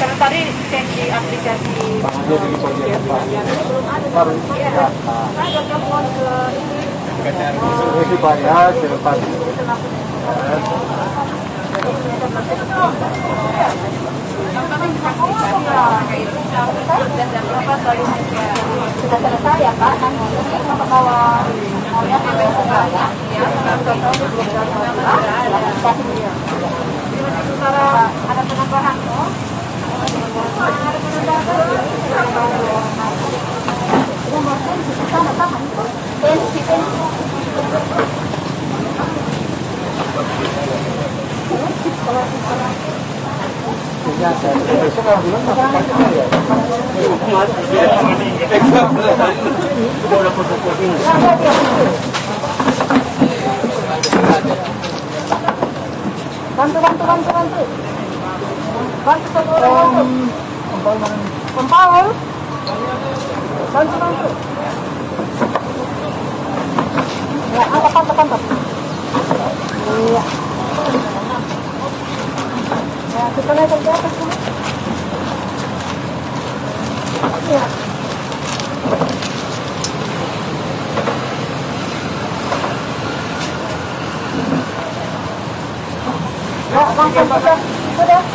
Karena tadi cek di aplikasi. Dia di bagian depan. Baru Saya telepon ke ini bayar cepat. sudah selesai ya Pak, nanti kalau maunya sampai sekarang ya, sementara ada penambahan loh. Bantu satu orang. Kempal. Bantu. Ya, angkat. Iya. Ya, kita naik ke atas dulu. Iya. Ya, langsung kita. Sudah.